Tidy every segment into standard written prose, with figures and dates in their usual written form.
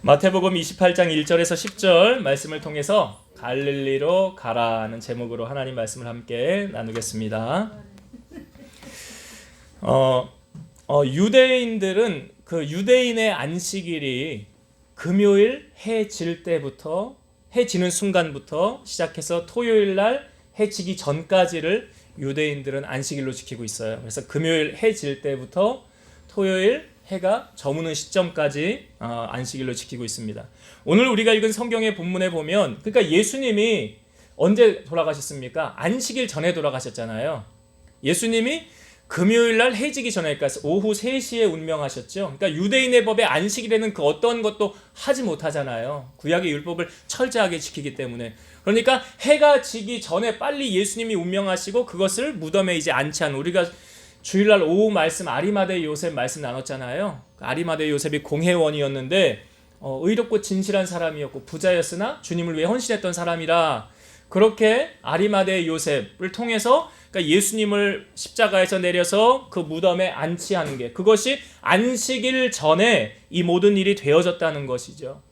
마태복음 28장 1절에서 10절 말씀을 통해서 갈릴리로 가라는 제목으로 하나님 말씀을 함께 나누겠습니다. 유대인들은 그 유대인의 안식일이 금요일 해 질 때부터 해 지는 순간부터 시작해서 토요일 날 해 지기 전까지를 유대인들은 안식일로 지키고 있어요. 그래서 금요일 해 질 때부터 토요일 해가 저무는 시점까지 안식일로 지키고 있습니다. 오늘 우리가 읽은 성경의 본문에 보면, 그러니까 예수님이 언제 돌아가셨습니까? 안식일 전에 돌아가셨잖아요. 예수님이 금요일 날 해지기 전에, 그러니까 오후 3시에 운명하셨죠. 그러니까 유대인의 법에 안식일에는 그 어떤 것도 하지 못하잖아요. 구약의 율법을 철저하게 지키기 때문에. 그러니까 해가 지기 전에 빨리 예수님이 운명하시고 그것을 무덤에 이제 안치한, 우리가 주일날 오후 말씀 아리마대 요셉 말씀 나눴잖아요. 아리마대 요셉이 공회원이었는데 의롭고 진실한 사람이었고 부자였으나 주님을 위해 헌신했던 사람이라, 그렇게 아리마대 요셉을 통해서 그러니까 예수님을 십자가에서 내려서 그 무덤에 안치하는 게, 그것이 안식일 전에 이 모든 일이 되어졌다는 것이죠.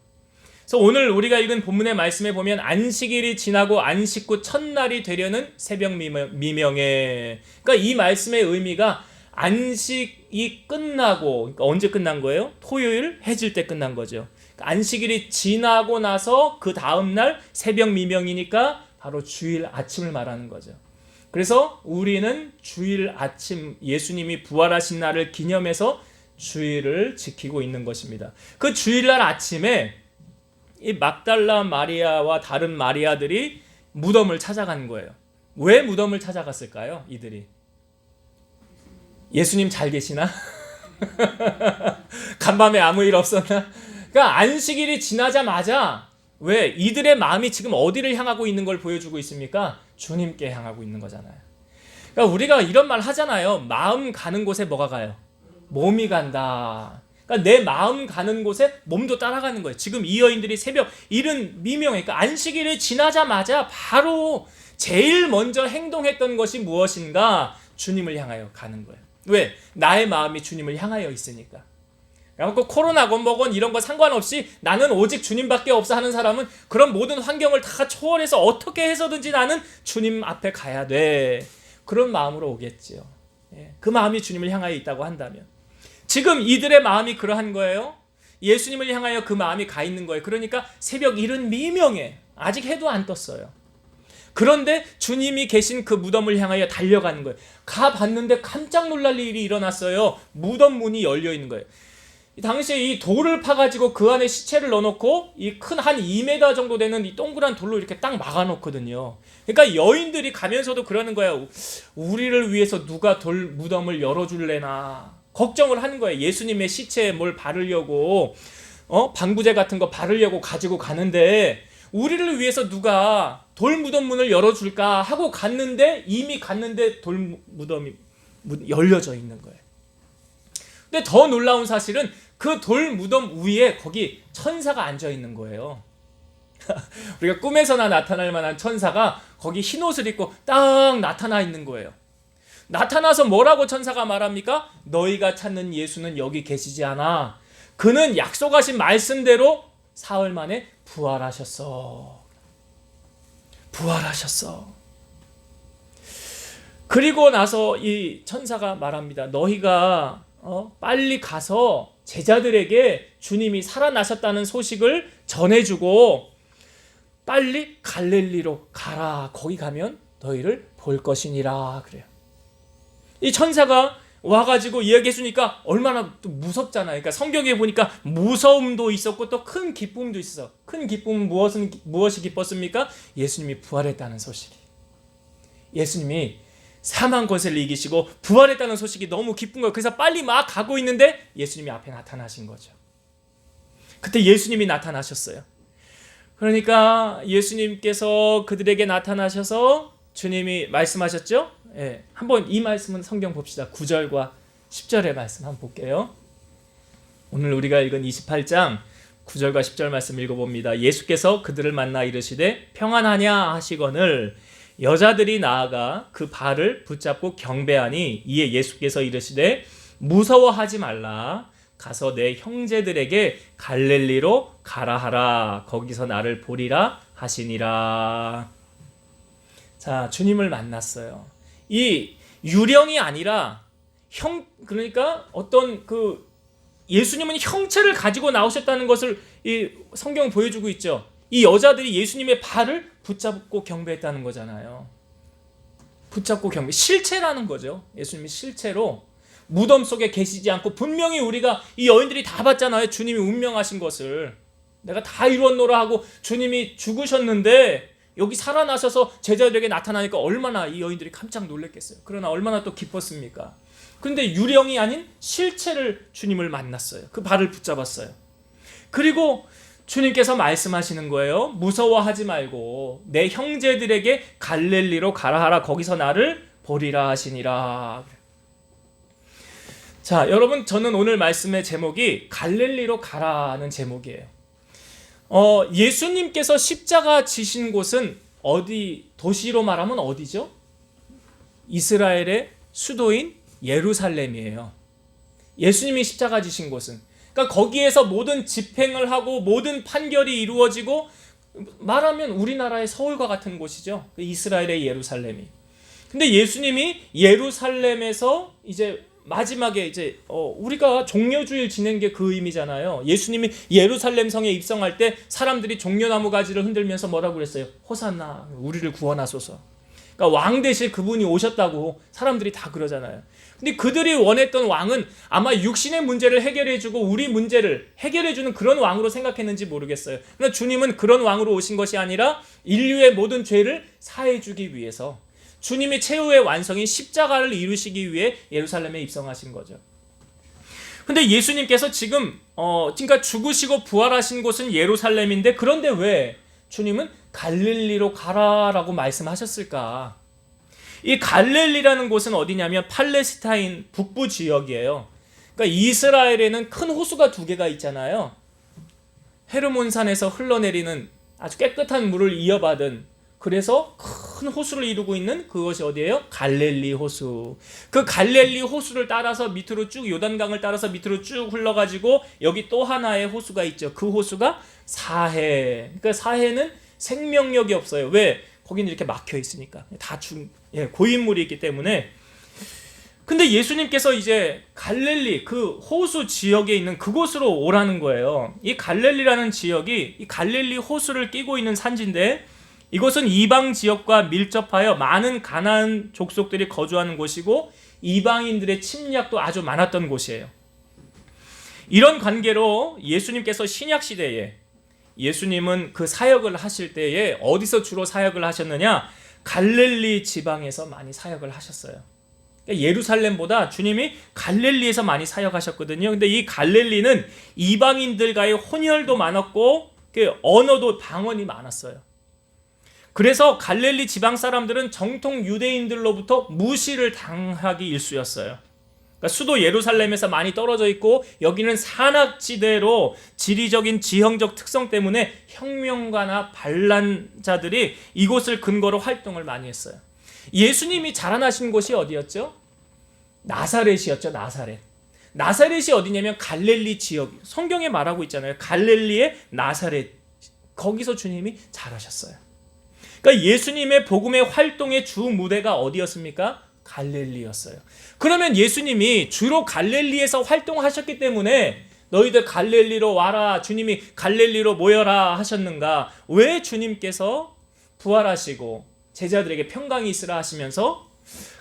그래서 오늘 우리가 읽은 본문의 말씀에 보면 안식일이 지나고 안식 후 첫날이 되려는 새벽 미명에, 그러니까 이 말씀의 의미가 안식이 끝나고, 그러니까 언제 끝난 거예요? 토요일 해질 때 끝난 거죠. 그러니까 안식일이 지나고 나서 그 다음날 새벽 미명이니까 바로 주일 아침을 말하는 거죠. 그래서 우리는 주일 아침, 예수님이 부활하신 날을 기념해서 주일을 지키고 있는 것입니다. 그 주일날 아침에 이 막달라 마리아와 다른 마리아들이 무덤을 찾아간 거예요. 왜 무덤을 찾아갔을까요? 이들이 예수님 잘 계시나? 간밤에 아무 일 없었나? 그러니까 안식일이 지나자마자, 왜 이들의 마음이 지금 어디를 향하고 있는 걸 보여주고 있습니까? 주님께 향하고 있는 거잖아요. 그러니까 우리가 이런 말 하잖아요. 마음 가는 곳에 뭐가 가요? 몸이 간다. 그러니까 내 마음 가는 곳에 몸도 따라가는 거예요. 지금 이 여인들이 새벽 이른 미명에, 그러니까 안식일이 지나자마자 바로 제일 먼저 행동했던 것이 무엇인가? 주님을 향하여 가는 거예요. 왜? 나의 마음이 주님을 향하여 있으니까. 그래서 코로나건 뭐건 이런 거 상관없이 나는 오직 주님밖에 없어 하는 사람은 그런 모든 환경을 다 초월해서 어떻게 해서든지 나는 주님 앞에 가야 돼. 그런 마음으로 오겠지요. 그 마음이 주님을 향하여 있다고 한다면. 지금 이들의 마음이 그러한 거예요. 예수님을 향하여 그 마음이 가 있는 거예요. 그러니까 새벽 이른 미명에, 아직 해도 안 떴어요. 그런데 주님이 계신 그 무덤을 향하여 달려가는 거예요. 가봤는데 깜짝 놀랄 일이 일어났어요. 무덤 문이 열려 있는 거예요. 당시에 이 돌을 파가지고 그 안에 시체를 넣어놓고 이 큰 한 2m 정도 되는 이 동그란 돌로 이렇게 딱 막아놓거든요. 그러니까 여인들이 가면서도 그러는 거예요. 우리를 위해서 누가 돌 무덤을 열어줄래나 걱정을 하는 거예요. 예수님의 시체에 뭘 바르려고 방부제 같은 거 바르려고 가지고 가는데 우리를 위해서 누가 돌 무덤 문을 열어줄까 하고 갔는데, 이미 갔는데 돌 무덤이 열려져 있는 거예요. 근데 더 놀라운 사실은 그 돌 무덤 위에 거기 천사가 앉아 있는 거예요. 우리가 꿈에서나 나타날 만한 천사가 거기 흰 옷을 입고 딱 나타나 있는 거예요. 나타나서 뭐라고 천사가 말합니까? 너희가 찾는 예수는 여기 계시지 않아. 그는 약속하신 말씀대로 사흘 만에 부활하셨어. 부활하셨어. 그리고 나서 이 천사가 말합니다. 너희가 빨리 가서 제자들에게 주님이 살아나셨다는 소식을 전해주고 빨리 갈릴리로 가라. 거기 가면 너희를 볼 것이니라. 그래요. 이 천사가 와가지고 이야기해 주니까 얼마나 또 무섭잖아요. 그러니까 성경에 보니까 무서움도 있었고 또 큰 기쁨도 있어. 큰 기쁨은 무엇이 기뻤습니까? 예수님이 부활했다는 소식이. 예수님이 사망 권세를 이기시고 부활했다는 소식이 너무 기쁜 거예요. 그래서 빨리 막 가고 있는데 예수님이 앞에 나타나신 거죠. 그때 예수님이 나타나셨어요. 그러니까 예수님께서 그들에게 나타나셔서 주님이 말씀하셨죠? 한번 이 말씀은 성경 봅시다. 9절과 10절의 말씀 한번 볼게요. 오늘 우리가 읽은 28장 9절과 10절 말씀 읽어봅니다. 예수께서 그들을 만나 이르시되 평안하냐 하시거늘 여자들이 나아가 그 발을 붙잡고 경배하니 이에 예수께서 이르시되 무서워하지 말라 가서 내 형제들에게 갈릴리로 가라 하라. 거기서 나를 보리라 하시니라. 자, 주님을 만났어요. 이 유령이 아니라 그러니까 어떤 예수님은 형체를 가지고 나오셨다는 것을 이 성경은 보여주고 있죠. 이 여자들이 예수님의 발을 붙잡고 경배했다는 거잖아요. 붙잡고 경배, 실체라는 거죠. 예수님이 실체로 무덤 속에 계시지 않고, 분명히 우리가 이 여인들이 다 봤잖아요. 주님이 운명하신 것을. 내가 다 이뤘노라 하고 주님이 죽으셨는데 여기 살아나셔서 제자들에게 나타나니까 얼마나 이 여인들이 깜짝 놀랐겠어요. 그러나 얼마나 또 기뻤습니까? 그런데 유령이 아닌 실체를 주님을 만났어요. 그 발을 붙잡았어요. 그리고 주님께서 말씀하시는 거예요. 무서워하지 말고 내 형제들에게 갈릴리로 가라 하라. 거기서 나를 보리라 하시니라. 자, 여러분, 저는 오늘 말씀의 제목이 갈릴리로 가라는 제목이에요. 예수님께서 십자가 지신 곳은 어디, 도시로 말하면 어디죠? 이스라엘의 수도인 예루살렘이에요. 예수님이 십자가 지신 곳은, 그러니까 거기에서 모든 집행을 하고 모든 판결이 이루어지고, 말하면 우리나라의 서울과 같은 곳이죠. 이스라엘의 예루살렘이. 근데 예수님이 예루살렘에서 이제 마지막에 우리가 종려주일 지낸 게 그 의미잖아요. 예수님이 예루살렘 성에 입성할 때 사람들이 종려나무 가지를 흔들면서 뭐라고 그랬어요? 호산나, 우리를 구원하소서. 그러니까 왕 되실 그분이 오셨다고 사람들이 다 그러잖아요. 근데 그들이 원했던 왕은 아마 육신의 문제를 해결해주고 우리 문제를 해결해주는 그런 왕으로 생각했는지 모르겠어요. 그러나 주님은 그런 왕으로 오신 것이 아니라 인류의 모든 죄를 사해주기 위해서, 주님이 최후의 완성인 십자가를 이루시기 위해 예루살렘에 입성하신 거죠. 근데 예수님께서 지금 그러니까 죽으시고 부활하신 곳은 예루살렘인데, 그런데 왜 주님은 갈릴리로 가라라고 말씀하셨을까? 이 갈릴리라는 곳은 어디냐면 팔레스타인 북부 지역이에요. 그러니까 이스라엘에는 큰 호수가 두 개가 있잖아요. 헤르몬산에서 흘러내리는 아주 깨끗한 물을 이어받은, 그래서 큰 호수를 이루고 있는 그것이 어디예요? 갈릴리 호수. 그 갈릴리 호수를 따라서 밑으로 쭉, 요단강을 따라서 밑으로 쭉 흘러가지고 여기 또 하나의 호수가 있죠. 그 호수가 사해. 그러니까 사해는 생명력이 없어요. 왜? 거기는 이렇게 막혀 있으니까. 다 고인물이 있기 때문에. 근데 예수님께서 이제 갈릴리 그 호수 지역에 있는 그곳으로 오라는 거예요. 이 갈릴리라는 지역이 이 갈릴리 호수를 끼고 있는 산지인데, 이곳은 이방 지역과 밀접하여 많은 가나안 족속들이 거주하는 곳이고 이방인들의 침략도 아주 많았던 곳이에요. 이런 관계로 예수님께서 신약 시대에, 예수님은 그 사역을 하실 때에 어디서 주로 사역을 하셨느냐? 갈릴리 지방에서 많이 사역을 하셨어요. 그러니까 예루살렘보다 주님이 갈릴리에서 많이 사역하셨거든요. 근데 이 갈릴리는 이방인들과의 혼혈도 많았고 그 언어도 방언이 많았어요. 그래서 갈릴리 지방 사람들은 정통 유대인들로부터 무시를 당하기 일쑤였어요. 그러니까 수도 예루살렘에서 많이 떨어져 있고 여기는 산악지대로 지리적인 지형적 특성 때문에 혁명가나 반란자들이 이곳을 근거로 활동을 많이 했어요. 예수님이 자라나신 곳이 어디였죠? 나사렛이었죠. 나사렛. 나사렛이 어디냐면 갈릴리 지역. 성경에 말하고 있잖아요. 갈릴리의 나사렛. 거기서 주님이 자라셨어요. 그러니까 예수님의 복음의 활동의 주 무대가 어디였습니까? 갈릴리였어요. 그러면 예수님이 주로 갈릴리에서 활동하셨기 때문에 너희들 갈릴리로 와라, 주님이 갈릴리로 모여라 하셨는가? 왜 주님께서 부활하시고 제자들에게 평강이 있으라 하시면서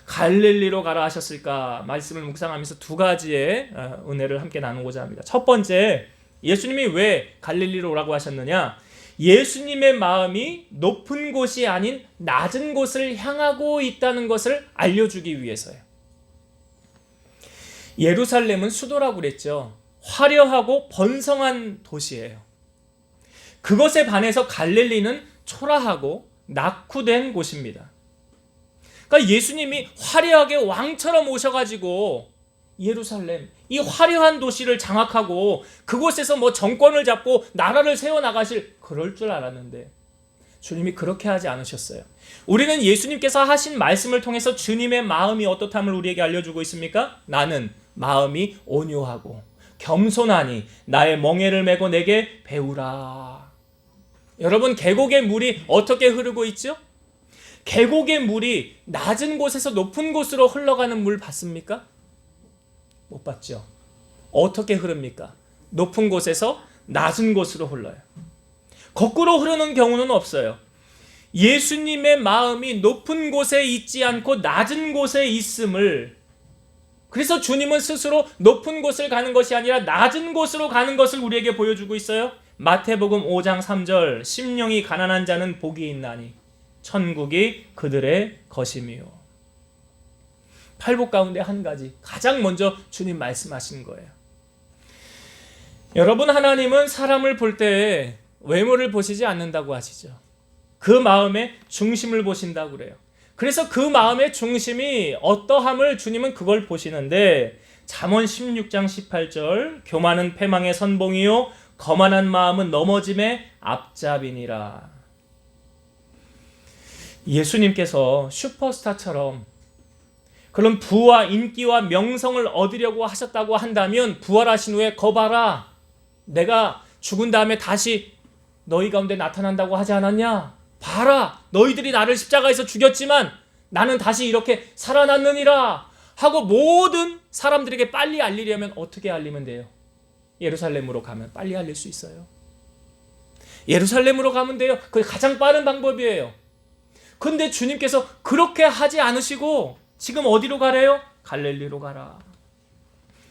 갈릴리로 가라 하셨을까? 말씀을 묵상하면서 두 가지의 은혜를 함께 나누고자 합니다. 첫 번째, 예수님이 왜 갈릴리로 오라고 하셨느냐? 예수님의 마음이 높은 곳이 아닌 낮은 곳을 향하고 있다는 것을 알려주기 위해서요. 예루살렘은 수도라고 그랬죠. 화려하고 번성한 도시예요. 그것에 반해서 갈릴리는 초라하고 낙후된 곳입니다. 그러니까 예수님이 화려하게 왕처럼 오셔가지고 예루살렘, 이 화려한 도시를 장악하고 그곳에서 뭐 정권을 잡고 나라를 세워나가실, 그럴 줄 알았는데 주님이 그렇게 하지 않으셨어요. 우리는 예수님께서 하신 말씀을 통해서 주님의 마음이 어떻다함을 우리에게 알려주고 있습니까? 나는 마음이 온유하고 겸손하니 나의 멍에를 메고 내게 배우라. 여러분, 계곡의 물이 어떻게 흐르고 있죠? 계곡의 물이 낮은 곳에서 높은 곳으로 흘러가는 물 봤습니까? 못 봤죠. 어떻게 흐릅니까? 높은 곳에서 낮은 곳으로 흘러요. 거꾸로 흐르는 경우는 없어요. 예수님의 마음이 높은 곳에 있지 않고 낮은 곳에 있음을, 그래서 주님은 스스로 높은 곳을 가는 것이 아니라 낮은 곳으로 가는 것을 우리에게 보여주고 있어요. 마태복음 5장 3절, 심령이 가난한 자는 복이 있나니 천국이 그들의 것이미요. 팔복 가운데 한 가지, 가장 먼저 주님 말씀하신 거예요. 여러분, 하나님은 사람을 볼 때 외모를 보시지 않는다고 하시죠. 그 마음의 중심을 보신다고 그래요. 그래서 그 마음의 중심이 어떠함을 주님은 그걸 보시는데, 잠언 16장 18절, 교만은 패망의 선봉이요 거만한 마음은 넘어짐의 앞잡이니라. 예수님께서 슈퍼스타처럼 그런 부와 인기와 명성을 얻으려고 하셨다고 한다면, 부활하신 후에 거봐라, 내가 죽은 다음에 다시 너희 가운데 나타난다고 하지 않았냐? 봐라, 너희들이 나를 십자가에서 죽였지만 나는 다시 이렇게 살아났느니라 하고 모든 사람들에게 빨리 알리려면 어떻게 알리면 돼요? 예루살렘으로 가면 빨리 알릴 수 있어요. 예루살렘으로 가면 돼요. 그게 가장 빠른 방법이에요. 근데 주님께서 그렇게 하지 않으시고 지금 어디로 가래요? 갈릴리로 가라.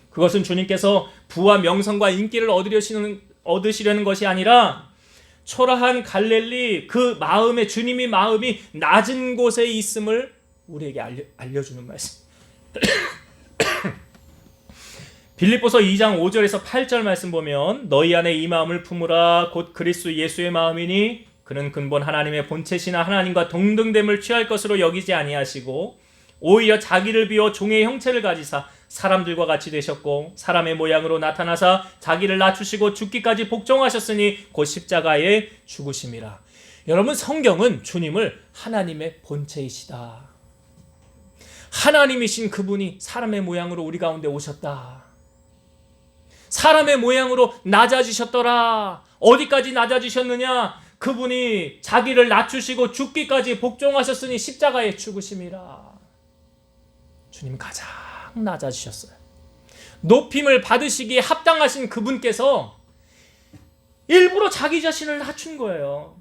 그것은 주님께서 부와 명성과 인기를 얻으시려는 것이 아니라 초라한 갈릴리, 그 마음에, 주님의 마음이 낮은 곳에 있음을 우리에게 알려주는 말씀. 빌립보서 2장 5절에서 8절 말씀 보면, 너희 안에 이 마음을 품으라, 곧 그리스도 예수의 마음이니 그는 근본 하나님의 본체시나 하나님과 동등됨을 취할 것으로 여기지 아니하시고 오히려 자기를 비워 종의 형체를 가지사 사람들과 같이 되셨고 사람의 모양으로 나타나사 자기를 낮추시고 죽기까지 복종하셨으니 곧 십자가에 죽으심이라. 여러분, 성경은 주님을 하나님의 본체이시다, 하나님이신 그분이 사람의 모양으로 우리 가운데 오셨다, 사람의 모양으로 낮아지셨더라. 어디까지 낮아지셨느냐? 그분이 자기를 낮추시고 죽기까지 복종하셨으니 십자가에 죽으심이라. 주님 가장 낮아지셨어요. 높임을 받으시기에 합당하신 그분께서 일부러 자기 자신을 낮춘 거예요.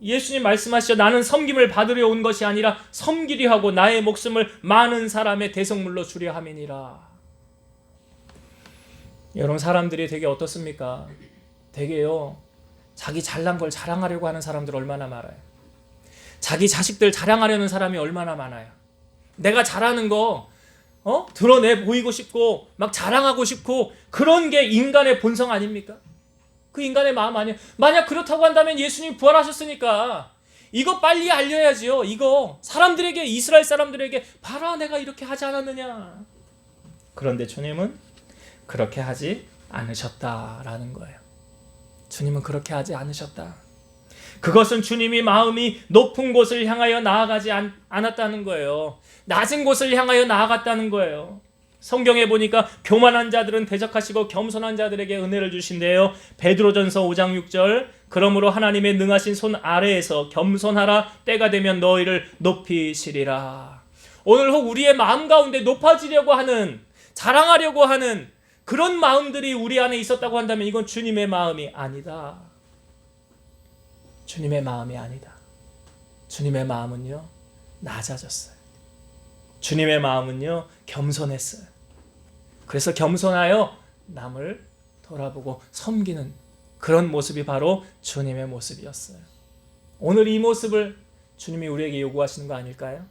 예수님 말씀하시죠. 나는 섬김을 받으려 온 것이 아니라 섬기려 하고 나의 목숨을 많은 사람의 대속물로 주려 함이니라. 여러분, 사람들이 되게 어떻습니까? 되게요, 자기 잘난 걸 자랑하려고 하는 사람들 얼마나 많아요. 자기 자식들 자랑하려는 사람이 얼마나 많아요. 내가 잘하는 거 드러내 보이고 싶고 막 자랑하고 싶고, 그런 게 인간의 본성 아닙니까? 그 인간의 마음 아니에요. 만약 그렇다고 한다면 예수님이 부활하셨으니까 이거 빨리 알려야지요. 이거 사람들에게, 이스라엘 사람들에게, 봐라 내가 이렇게 하지 않았느냐. 그런데 주님은 그렇게 하지 않으셨다라는 거예요. 주님은 그렇게 하지 않으셨다. 그것은 주님이 마음이 높은 곳을 향하여 나아가지 않았다는 거예요. 낮은 곳을 향하여 나아갔다는 거예요. 성경에 보니까 교만한 자들은 대적하시고 겸손한 자들에게 은혜를 주신대요. 베드로전서 5장 6절, 그러므로 하나님의 능하신 손 아래에서 겸손하라, 때가 되면 너희를 높이시리라. 오늘 혹 우리의 마음 가운데 높아지려고 하는, 자랑하려고 하는 그런 마음들이 우리 안에 있었다고 한다면 이건 주님의 마음이 아니다. 주님의 마음이 아니다. 주님의 마음은요, 낮아졌어요. 주님의 마음은요, 겸손했어요. 그래서 겸손하여 남을 돌아보고 섬기는 그런 모습이 바로 주님의 모습이었어요. 오늘 이 모습을 주님이 우리에게 요구하시는 거 아닐까요?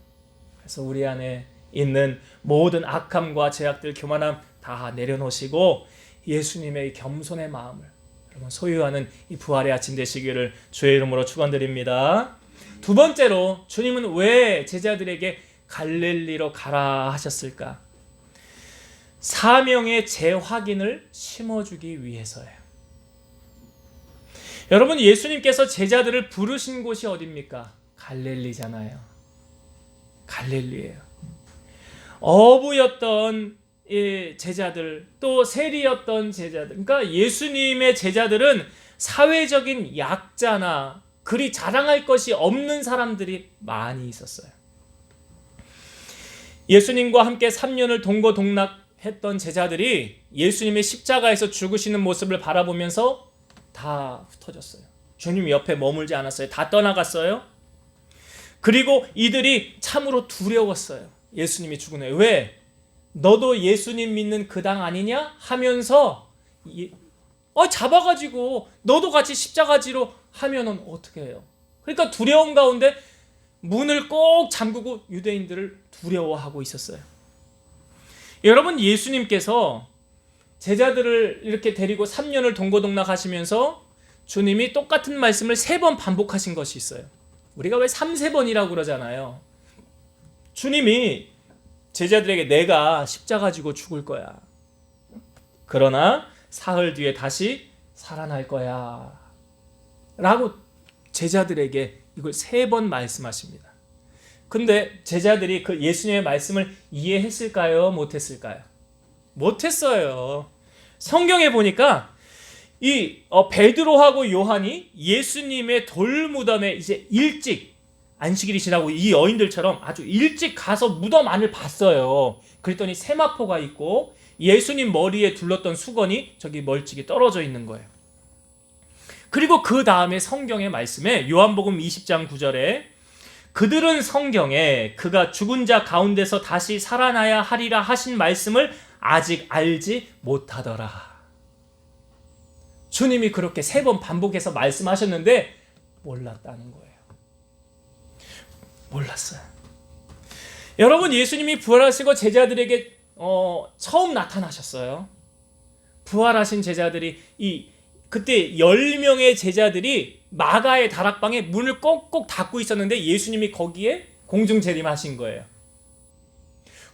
그래서 우리 안에 있는 모든 악함과 죄악들, 교만함 다 내려놓으시고 예수님의 겸손의 마음을 여러분 소유하는 이 부활의 아침 되시기를 주의 이름으로 축원드립니다. 두 번째로, 주님은 왜 제자들에게 갈릴리로 가라 하셨을까? 사명의 재확인을 심어주기 위해서예요. 여러분, 예수님께서 제자들을 부르신 곳이 어디입니까? 갈릴리잖아요. 갈릴리예요. 어부였던 제자들, 또 세리였던 제자들, 그러니까 예수님의 제자들은 사회적인 약자나 그리 자랑할 것이 없는 사람들이 많이 있었어요. 예수님과 함께 3년을 동고동락했던 제자들이 예수님의 십자가에서 죽으시는 모습을 바라보면서 다 흩어졌어요. 주님 옆에 머물지 않았어요. 다 떠나갔어요. 그리고 이들이 참으로 두려웠어요. 예수님이 죽은 후에. 왜? 너도 예수님 믿는 그 당 아니냐? 하면서 잡아가지고 너도 같이 십자가지로 하면은 어떻게 해요? 그러니까 두려움 가운데 문을 꼭 잠그고 유대인들을 두려워하고 있었어요. 여러분, 예수님께서 제자들을 이렇게 데리고 3년을 동고동락 하시면서 주님이 똑같은 말씀을 3번 반복하신 것이 있어요. 우리가 왜 3세번이라고 그러잖아요. 주님이 제자들에게 내가 십자가 지고 죽을 거야. 그러나 사흘 뒤에 다시 살아날 거야. 라고 제자들에게 이걸 3번 말씀하십니다. 근데 제자들이 그 예수님의 말씀을 이해했을까요? 못했을까요? 못했어요. 성경에 보니까 이 베드로하고 요한이 예수님의 돌무덤에 이제 일찍 안식일이 지나고 이 여인들처럼 아주 일찍 가서 무덤 안을 봤어요. 그랬더니 세마포가 있고 예수님 머리에 둘렀던 수건이 저기 멀찍이 떨어져 있는 거예요. 그리고 그 다음에 성경의 말씀에 요한복음 20장 9절에 그들은 성경에 그가 죽은 자 가운데서 다시 살아나야 하리라 하신 말씀을 아직 알지 못하더라. 주님이 그렇게 3번 반복해서 말씀하셨는데 몰랐다는 거예요. 몰랐어요. 여러분, 예수님이 부활하시고 제자들에게 처음 나타나셨어요. 부활하신 제자들이 그때 10명의 제자들이 마가의 다락방에 문을 꼭꼭 닫고 있었는데 예수님이 거기에 공중 재림하신 거예요.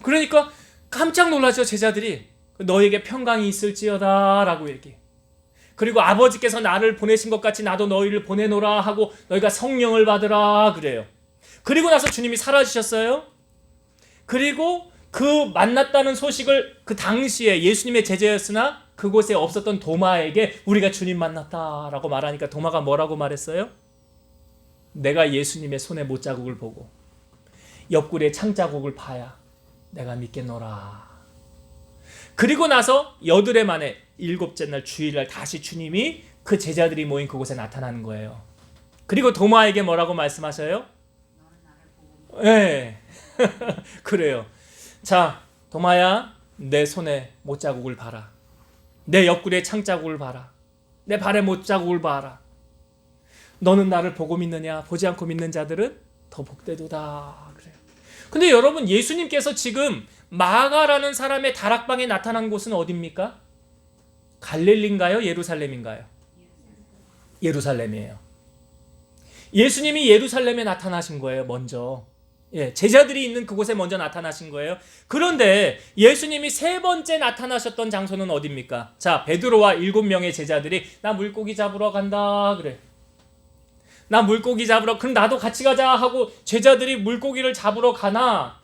그러니까 깜짝 놀라죠. 제자들이 너에게 평강이 있을지어다 라고 얘기해. 그리고 아버지께서 나를 보내신 것 같이 나도 너희를 보내노라 하고 너희가 성령을 받으라 그래요. 그리고 나서 주님이 사라지셨어요. 그리고 그 만났다는 소식을 그 당시에 예수님의 제자였으나 그곳에 없었던 도마에게 우리가 주님 만났다라고 말하니까 도마가 뭐라고 말했어요? 내가 예수님의 손에 못자국을 보고 옆구리에 창자국을 봐야 내가 믿겠노라. 그리고 나서 여드레 만에 7째 날 주일날 다시 주님이 그 제자들이 모인 그곳에 나타나는 거예요. 그리고 도마에게 뭐라고 말씀하셔요? 네. 그래요. 자, 도마야, 내 손에 못자국을 봐라. 내 옆구리에 창자국을 봐라. 내 발에 못자국을 봐라. 너는 나를 보고 믿느냐? 보지 않고 믿는 자들은 더 복되도다. 그래요. 근데 여러분, 예수님께서 지금 마가라는 사람의 다락방에 나타난 곳은 어디입니까? 갈릴리인가요? 예루살렘인가요? 예루살렘이에요. 예수님이 예루살렘에 나타나신 거예요. 먼저. 제자들이 있는 그곳에 먼저 나타나신 거예요. 그런데 예수님이 3번째 나타나셨던 장소는 어디입니까? 자, 베드로와 7명의 제자들이 나 물고기 잡으러 간다 그래. 나 물고기 잡으러, 그럼 나도 같이 가자 하고 제자들이 물고기를 잡으러 가나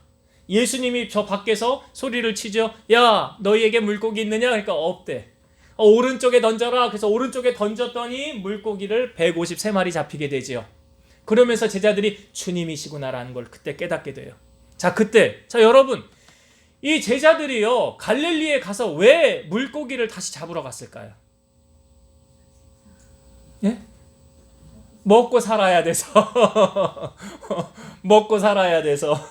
예수님이 저 밖에서 소리를 치죠. 야, 너희에게 물고기 있느냐? 그러니까 없대. 오른쪽에 던져라. 그래서 오른쪽에 던졌더니 물고기를 153마리 잡히게 되지요. 그러면서 제자들이 주님이시구나라는 걸 그때 깨닫게 돼요. 자, 여러분, 이 제자들이요 갈릴리에 가서 왜 물고기를 다시 잡으러 갔을까요? 예? 먹고 살아야 돼서. 먹고 살아야 돼서.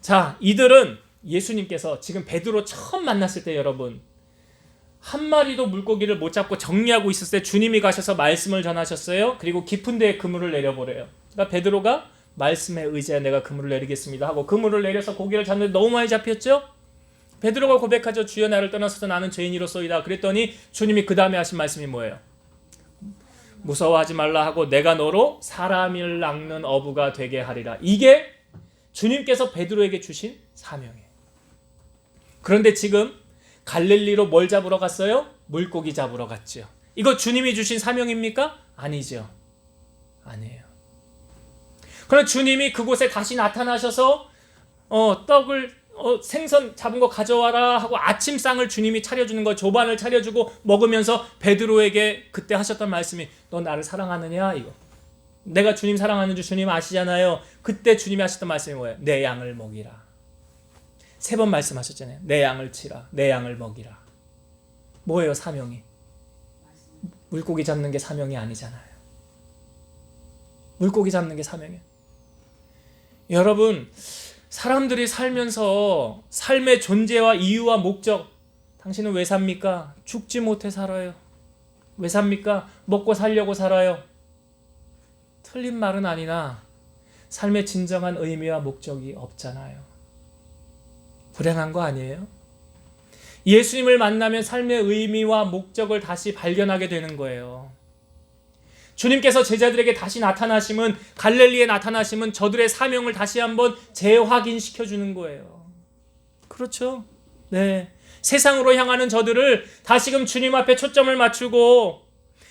자, 이들은 예수님께서 지금 베드로 처음 만났을 때 여러분 한 마리도 물고기를 못 잡고 정리하고 있었을 때 주님이 가셔서 말씀을 전하셨어요. 그리고 깊은 데에 그물을 내려보래요. 그러니까 베드로가 말씀에 의지하여 내가 그물을 내리겠습니다 하고 그물을 내려서 고기를 잡는데 너무 많이 잡혔죠. 베드로가 고백하죠. 주여, 나를 떠나서도 나는 죄인이로소이다. 그랬더니 주님이 그 다음에 하신 말씀이 뭐예요? 무서워하지 말라 하고 내가 너로 사람을 낚는 어부가 되게 하리라. 이게 주님께서 베드로에게 주신 사명이에요. 그런데 지금 갈릴리로 뭘 잡으러 갔어요? 물고기 잡으러 갔죠. 이거 주님이 주신 사명입니까? 아니죠. 아니에요. 그럼 주님이 그곳에 다시 나타나셔서 떡을 생선 잡은 거 가져와라 하고 아침상을 주님이 차려주는 거, 조반을 차려주고 먹으면서 베드로에게 그때 하셨던 말씀이 너 나를 사랑하느냐 이거. 내가 주님 사랑하는 줄 주님 아시잖아요. 그때 주님이 하셨던 말씀이 뭐예요? 내 양을 먹이라. 3번 말씀하셨잖아요. 내 양을 치라. 내 양을 먹이라. 뭐예요 사명이? 물고기 잡는 게 사명이 아니잖아요. 물고기 잡는 게 사명이에요. 여러분, 사람들이 살면서 삶의 존재와 이유와 목적, 당신은 왜 삽니까? 죽지 못해 살아요. 왜 삽니까? 먹고 살려고 살아요. 틀린 말은 아니나 삶의 진정한 의미와 목적이 없잖아요. 불행한 거 아니에요? 예수님을 만나면 삶의 의미와 목적을 다시 발견하게 되는 거예요. 주님께서 제자들에게 다시 나타나심은, 갈릴리에 나타나심은 저들의 사명을 다시 한번 재확인시켜 주는 거예요. 그렇죠? 네. 세상으로 향하는 저들을 다시금 주님 앞에 초점을 맞추고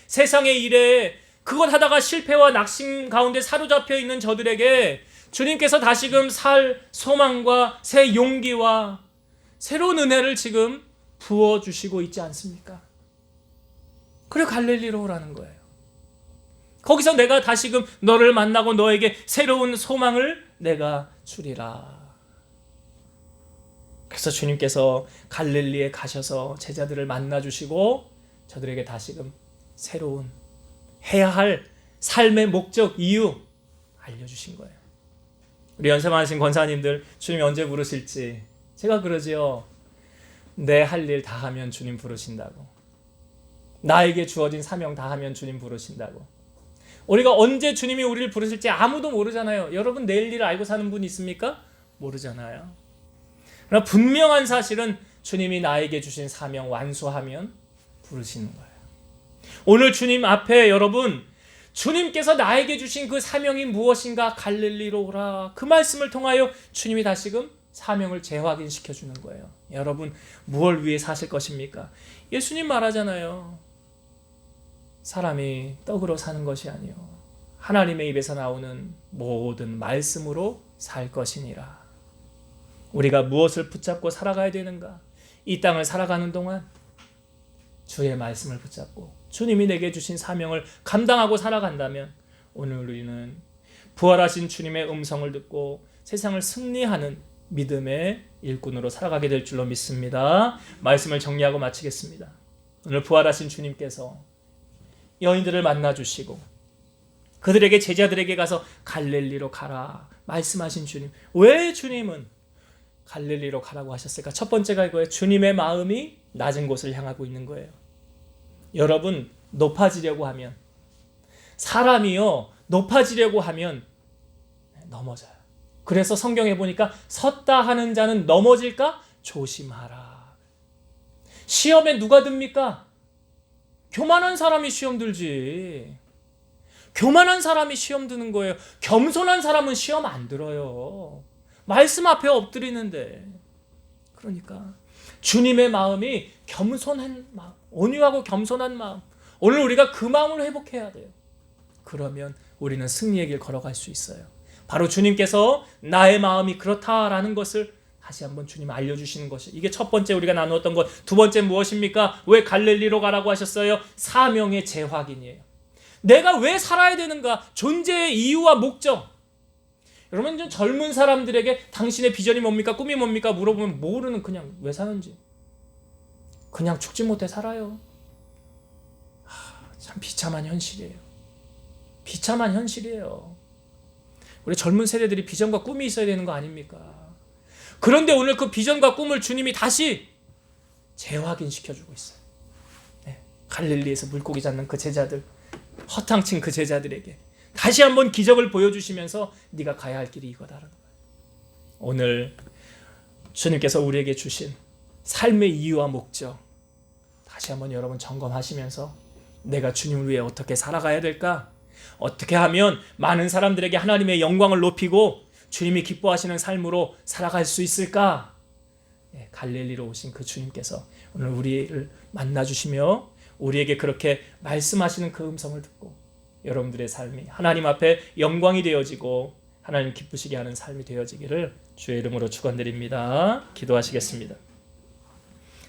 세상의 일에 그것 하다가 실패와 낙심 가운데 사로잡혀 있는 저들에게 주님께서 다시금 살 소망과 새 용기와 새로운 은혜를 지금 부어주시고 있지 않습니까? 그래 갈릴리로 오라는 거예요. 거기서 내가 다시금 너를 만나고 너에게 새로운 소망을 내가 주리라. 그래서 주님께서 갈릴리에 가셔서 제자들을 만나주시고 저들에게 다시금 새로운 해야 할 삶의 목적, 이유 알려주신 거예요. 우리 연세 많으신 권사님들 주님이 언제 부르실지 제가 그러지요. 내 할 일 다 하면 주님 부르신다고. 나에게 주어진 사명 다 하면 주님 부르신다고. 우리가 언제 주님이 우리를 부르실지 아무도 모르잖아요. 여러분 내일 일을 알고 사는 분 있습니까? 모르잖아요. 그러나 분명한 사실은 주님이 나에게 주신 사명 완수하면 부르시는 거예요. 오늘 주님 앞에 여러분, 주님께서 나에게 주신 그 사명이 무엇인가? 갈릴리로 오라. 그 말씀을 통하여 주님이 다시금 사명을 재확인시켜 주는 거예요. 여러분 무엇을 위해 사실 것입니까? 예수님 말하잖아요. 사람이 떡으로 사는 것이 아니요 하나님의 입에서 나오는 모든 말씀으로 살 것이니라. 우리가 무엇을 붙잡고 살아가야 되는가? 이 땅을 살아가는 동안 주의 말씀을 붙잡고 주님이 내게 주신 사명을 감당하고 살아간다면 오늘 우리는 부활하신 주님의 음성을 듣고 세상을 승리하는 믿음의 일꾼으로 살아가게 될 줄로 믿습니다. 말씀을 정리하고 마치겠습니다. 오늘 부활하신 주님께서 여인들을 만나주시고 그들에게 제자들에게 가서 갈릴리로 가라 말씀하신 주님. 왜 주님은 갈릴리로 가라고 하셨을까? 첫 번째가 이거예요. 주님의 마음이 낮은 곳을 향하고 있는 거예요. 여러분 높아지려고 하면, 사람이요 높아지려고 하면 넘어져요. 그래서 성경에 보니까 섰다 하는 자는 넘어질까? 조심하라. 시험에 누가 듭니까? 교만한 사람이 시험 들지. 교만한 사람이 시험 드는 거예요. 겸손한 사람은 시험 안 들어요. 말씀 앞에 엎드리는데. 그러니까 주님의 마음이 겸손한 마음, 온유하고 겸손한 마음. 오늘 우리가 그 마음을 회복해야 돼요. 그러면 우리는 승리의 길 걸어갈 수 있어요. 바로 주님께서 나의 마음이 그렇다라는 것을 다시 한번 주님 알려주시는 것이, 이게 첫 번째 우리가 나누었던 것. 두 번째 무엇입니까? 왜 갈릴리로 가라고 하셨어요? 사명의 재확인이에요. 내가 왜 살아야 되는가? 존재의 이유와 목적. 여러분 좀 젊은 사람들에게 당신의 비전이 뭡니까? 꿈이 뭡니까? 물어보면 모르는, 그냥 왜 사는지. 그냥 죽지 못해 살아요. 참 비참한 현실이에요. 비참한 현실이에요. 우리 젊은 세대들이 비전과 꿈이 있어야 되는 거 아닙니까? 그런데 오늘 그 비전과 꿈을 주님이 다시 재확인시켜주고 있어요. 네, 갈릴리에서 물고기 잡는 그 제자들, 허탕친 그 제자들에게 다시 한번 기적을 보여주시면서 네가 가야 할 길이 이거다라는 거예요. 오늘 주님께서 우리에게 주신 삶의 이유와 목적 다시 한번 여러분 점검하시면서 내가 주님을 위해 어떻게 살아가야 될까? 어떻게 하면 많은 사람들에게 하나님의 영광을 높이고 주님이 기뻐하시는 삶으로 살아갈 수 있을까? 갈릴리로 오신 그 주님께서 오늘 우리를 만나주시며 우리에게 그렇게 말씀하시는 그 음성을 듣고 여러분들의 삶이 하나님 앞에 영광이 되어지고 하나님 기쁘시게 하는 삶이 되어지기를 주의 이름으로 축원드립니다. 기도하시겠습니다.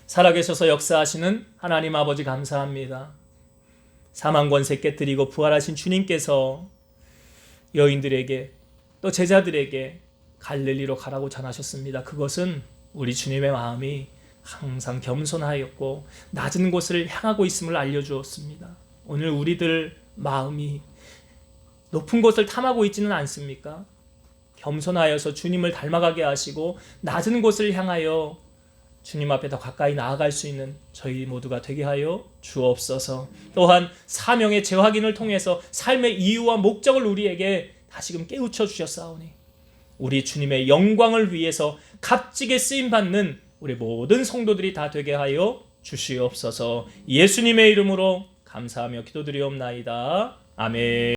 살아계셔서 역사하시는 하나님 아버지 감사합니다. 사망 권세 깨뜨리고 부활하신 주님께서 여인들에게 또 제자들에게 갈릴리로 가라고 전하셨습니다. 그것은 우리 주님의 마음이 항상 겸손하였고 낮은 곳을 향하고 있음을 알려주었습니다. 오늘 우리들 마음이 높은 곳을 탐하고 있지는 않습니까? 겸손하여서 주님을 닮아가게 하시고 낮은 곳을 향하여 주님 앞에 더 가까이 나아갈 수 있는 저희 모두가 되게 하여 주옵소서. 또한 사명의 재확인을 통해서 삶의 이유와 목적을 우리에게 다시금 깨우쳐 주셨사오니 우리 주님의 영광을 위해서 값지게 쓰임받는 우리 모든 성도들이 다 되게 하여 주시옵소서. 예수님의 이름으로 감사하며 기도드리옵나이다. 아멘.